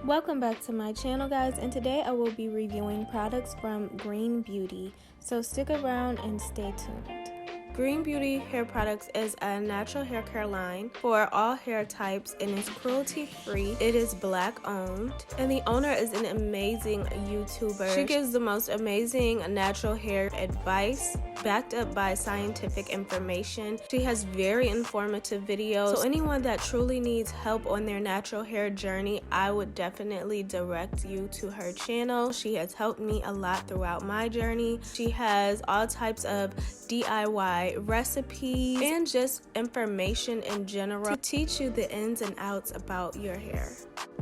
Welcome back to my channel, guys, and today I will be reviewing products from Green Beauty, so stick around and stay tuned. Green Beauty Hair Products is a natural hair care line for all hair types and is cruelty-free. It is Black owned, and the owner is an amazing YouTuber. She gives the most amazing natural hair advice backed up by scientific information. She has very informative videos, so anyone that truly needs help on their natural hair journey, I would definitely direct you to her channel. She has helped me a lot throughout my journey. She has all types of DIY recipes and just information in general to teach you the ins and outs about your hair.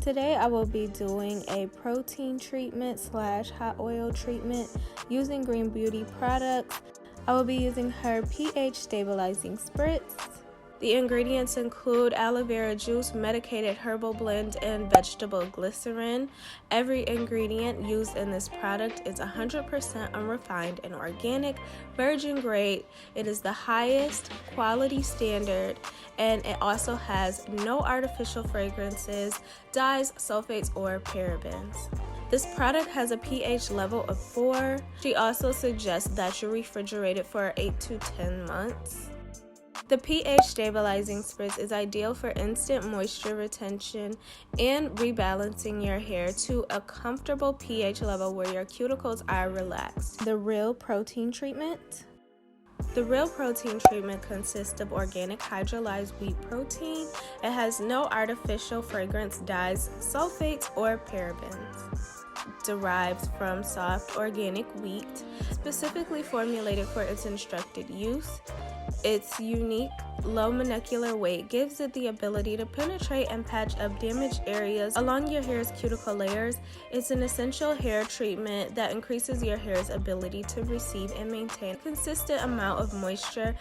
Today I will be doing a protein treatment / hot oil treatment using Green Beauty products. I will be using her pH stabilizing spritz. The ingredients include aloe vera juice, medicated herbal blend, and vegetable glycerin. Every ingredient used in this product is 100% unrefined and organic, virgin grade. It is the highest quality standard, and it also has no artificial fragrances, dyes, sulfates, or parabens. This product has a pH level of 4. She also suggests that you refrigerate it for 8 to 10 months. The pH stabilizing spritz is ideal for instant moisture retention and rebalancing your hair to a comfortable pH level where your cuticles are relaxed. The Real Protein Treatment. The Real Protein Treatment consists of organic hydrolyzed wheat protein. It has no artificial fragrance, dyes, sulfates, or parabens. Derives from soft organic wheat, specifically formulated for its instructed use. Its unique low molecular weight gives it the ability to penetrate and patch up damaged areas along your hair's cuticle layers. It's an essential hair treatment that increases your hair's ability to receive and maintain a consistent amount of moisture.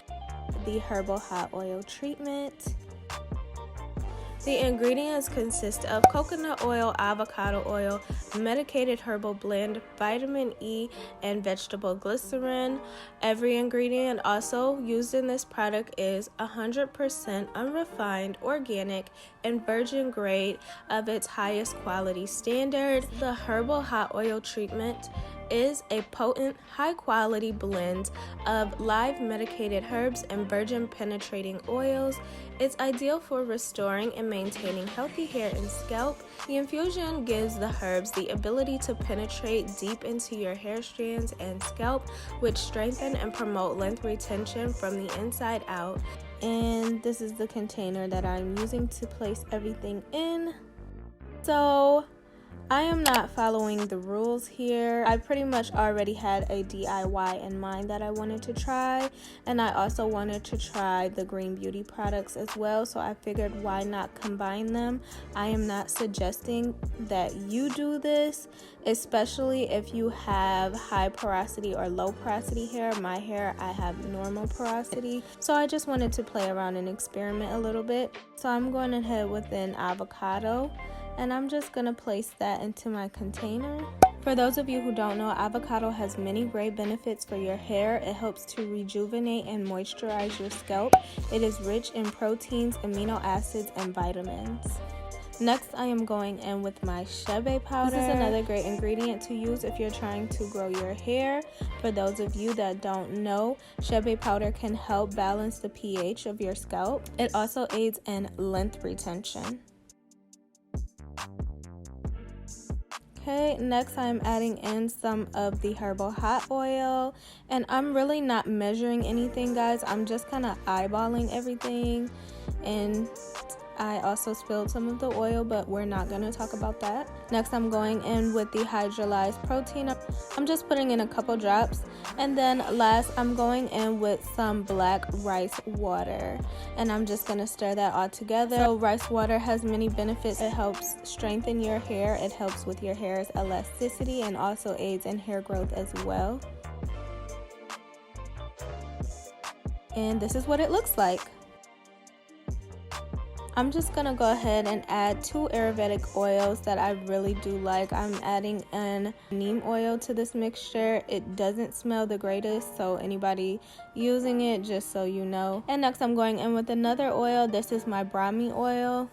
The Herbal Hot Oil Treatment. The ingredients consist of coconut oil, avocado oil, medicated herbal blend, vitamin E, and vegetable glycerin. Every ingredient also used in this product is 100% unrefined, organic, and virgin grade of its highest quality standard. The Herbal Hot Oil Treatment is a potent, high-quality blend of live medicated herbs and virgin penetrating oils. It's ideal for restoring and maintaining healthy hair and scalp. The infusion gives the herbs the ability to penetrate deep into your hair strands and scalp, which strengthen and promote length retention from the inside out. And this is the container that I'm using to place everything in. So I am not following the rules here. I pretty much already had a DIY in mind that I wanted to try, and I also wanted to try the Green Beauty products as well, so I figured why not combine them. I am not suggesting that you do this, especially if you have high porosity or low porosity hair. My hair, I have normal porosity, so I just wanted to play around and experiment a little bit. So I'm going ahead with an avocado, and I'm just going to place that into my container. For those of you who don't know, avocado has many great benefits for your hair. It helps to rejuvenate and moisturize your scalp. It is rich in proteins, amino acids, and vitamins. Next, I am going in with my shea powder. This is another great ingredient to use if you're trying to grow your hair. For those of you that don't know, shea powder can help balance the pH of your scalp. It also aids in length retention. Okay, next I'm adding in some of the Herbal Hot Oil, and I'm really not measuring anything, guys. I'm just kind of eyeballing everything, and I also spilled some of the oil, but we're not going to talk about that. Next, I'm going in with the hydrolyzed protein. I'm just putting in a couple drops. And then last, I'm going in with some black rice water. And I'm just going to stir that all together. So rice water has many benefits. It helps strengthen your hair. It helps with your hair's elasticity and also aids in hair growth as well. And this is what it looks like. I'm just going to go ahead and add 2 Ayurvedic oils that I really do like. I'm adding in neem oil to this mixture. It doesn't smell the greatest, so anybody using it, just so you know. And next I'm going in with another oil. This is my Brahmi oil.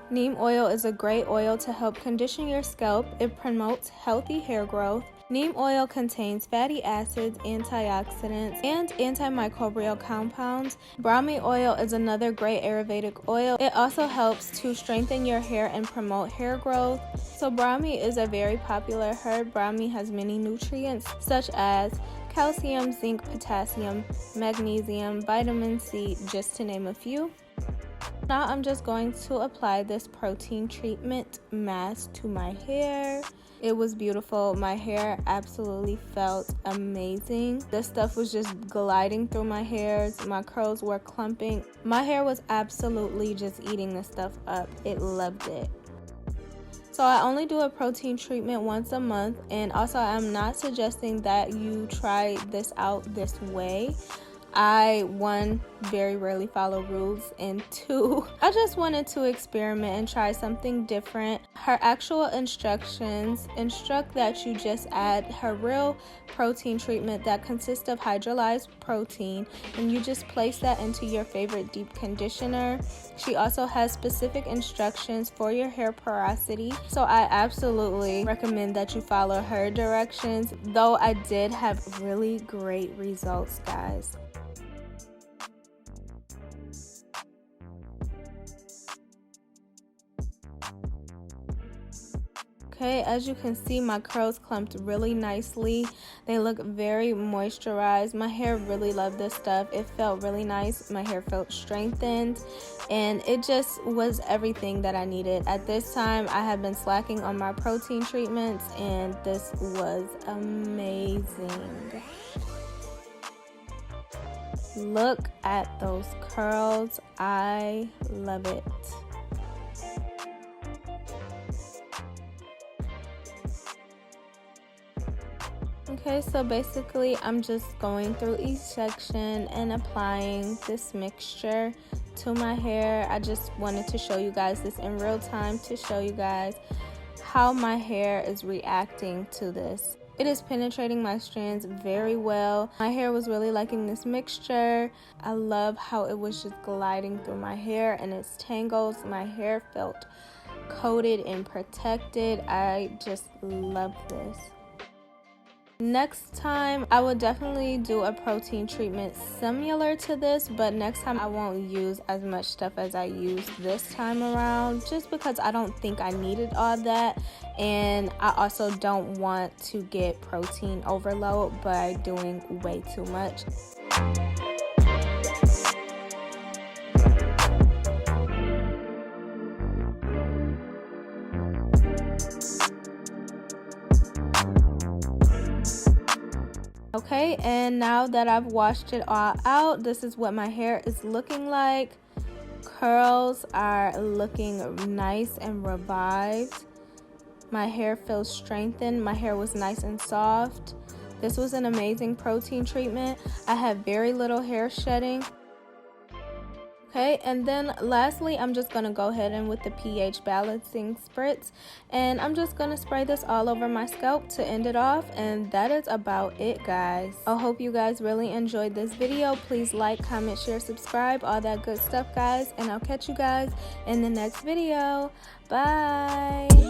Neem oil is a great oil to help condition your scalp. It promotes healthy hair growth. Neem oil contains fatty acids, antioxidants, and antimicrobial compounds. Brahmi oil is another great Ayurvedic oil. It also helps to strengthen your hair and promote hair growth. So Brahmi is a very popular herb. Brahmi has many nutrients such as calcium, zinc, potassium, magnesium, vitamin C, just to name a few. Now I'm just going to apply this protein treatment mask to my hair. It was beautiful. My hair absolutely felt amazing. This stuff was just gliding through my hairs. My curls were clumping. My hair was absolutely just eating this stuff up. It loved it. So I only do a protein treatment once a month, and also I'm not suggesting that you try this out this way. I, one, very rarely follow rules, and two, I just wanted to experiment and try something different. Her actual instructions instruct that you just add her real protein treatment that consists of hydrolyzed protein, and you just place that into your favorite deep conditioner. She also has specific instructions for your hair porosity, so I absolutely recommend that you follow her directions, though I did have really great results, guys. Okay, as you can see, my curls clumped really nicely. They look very moisturized. My hair really loved this stuff. It felt really nice. My hair felt strengthened, and it just was everything that I needed. At this time, I have been slacking on my protein treatments, and this was amazing. Look at those curls. I love it. Okay, so basically I'm just going through each section and applying this mixture to my hair. I just wanted to show you guys this in real time to show you guys how my hair is reacting to this. It is penetrating my strands very well. My hair was really liking this mixture. I love how it was just gliding through my hair and its tangles. My hair felt coated and protected. I just love this. Next time, I will definitely do a protein treatment similar to this, but next time I won't use as much stuff as I used this time around, just because I don't think I needed all that, and I also don't want to get protein overload by doing way too much. Okay, and now that I've washed it all out, this is what my hair is looking like. Curls are looking nice and revived. My hair feels strengthened. My hair was nice and soft. This was an amazing protein treatment. I have very little hair shedding. Okay, and then lastly, I'm just going to go ahead and with the pH balancing spritz, and I'm just going to spray this all over my scalp to end it off, and that is about it, guys. I hope you guys really enjoyed this video. Please like, comment, share, subscribe, all that good stuff, guys, and I'll catch you guys in the next video. Bye.